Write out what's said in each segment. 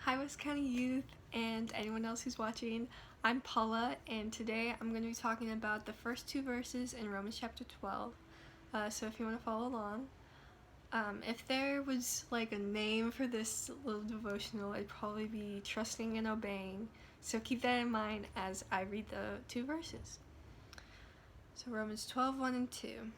Hi West County Youth and anyone else who's watching. I'm Paula, and today I'm going to be talking about the first two verses in Romans chapter 12. So if you want to follow along. If there was like a name for this little devotional, it'd probably be Trusting and Obeying. So keep that in mind as I read the two verses. So Romans 12:1 and 2.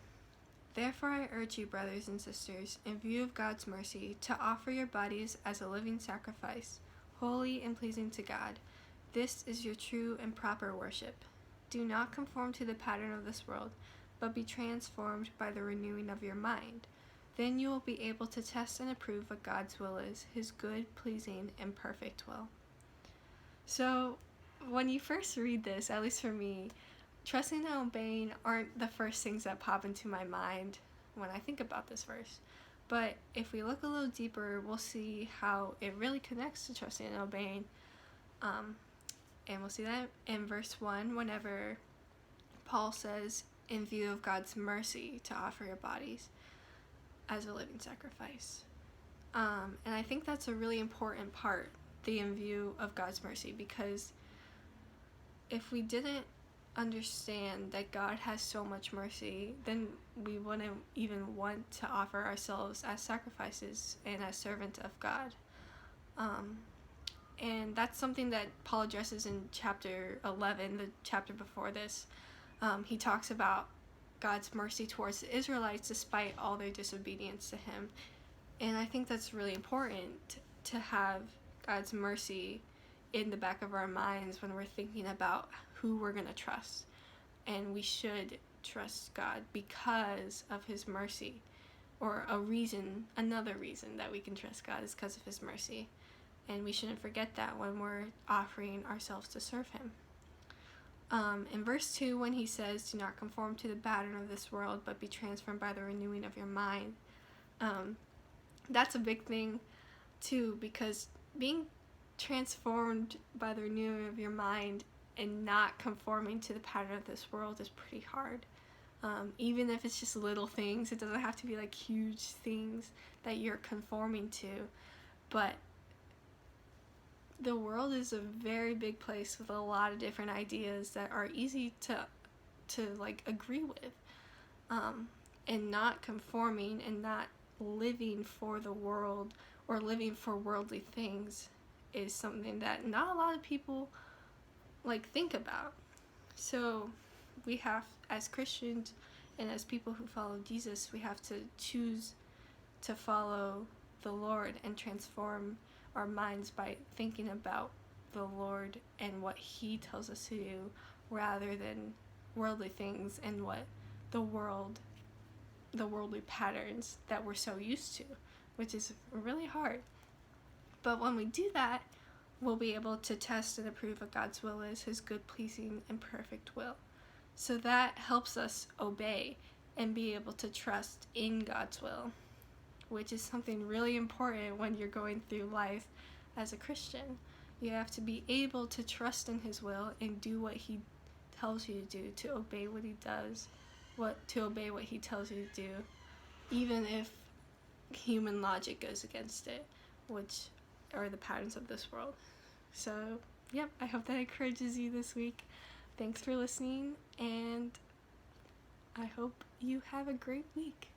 Therefore I urge you, brothers and sisters, in view of God's mercy, to offer your bodies as a living sacrifice, holy and pleasing to God. This is your true and proper worship. Do not conform to the pattern of this world, but be transformed by the renewing of your mind. Then you will be able to test and approve what God's will is, his good, pleasing, and perfect will. So when you first read this, at least for me, trusting and obeying aren't the first things that pop into my mind when I think about this verse. But if we look a little deeper, we'll see how it really connects to trusting and obeying. And we'll see that in verse 1 whenever Paul says, in view of God's mercy, to offer your bodies as a living sacrifice. And I think that's a really important part, the in view of God's mercy, because if we didn't understand that God has so much mercy, then we wouldn't even want to offer ourselves as sacrifices and as servants of God. And that's something that Paul addresses in chapter 11, the chapter before this. He talks about God's mercy towards the Israelites despite all their disobedience to him. And I think that's really important to have God's mercy in the back of our minds when we're thinking about who we're going to trust. And we should trust God because of his mercy. Or another reason that we can trust God is because of his mercy. And we shouldn't forget that when we're offering ourselves to serve him. In verse 2, when he says, do not conform to the pattern of this world, but be transformed by the renewing of your mind. That's a big thing too, because being transformed by the renewing of your mind and not conforming to the pattern of this world is pretty hard. Even if it's just little things, it doesn't have to be like huge things that you're conforming to. But the world is a very big place with a lot of different ideas that are easy to like agree with. And not conforming and not living for the world or living for worldly things is something that not a lot of people like think about. So we have, as Christians and as people who follow Jesus, we have to choose to follow the Lord and transform our minds by thinking about the Lord and what he tells us to do rather than worldly things and what the worldly patterns that we're so used to, which is really hard. But when we do that, we'll be able to test and approve what God's will is, his good, pleasing, and perfect will. So that helps us obey and be able to trust in God's will, which is something really important when you're going through life as a Christian. You have to be able to trust in his will and do what he tells you to do, to obey what he does, to obey what he tells you to do, even if human logic goes against it, which are the patterns of this world. So, yep, I hope that encourages you this week. Thanks for listening, and I hope you have a great week.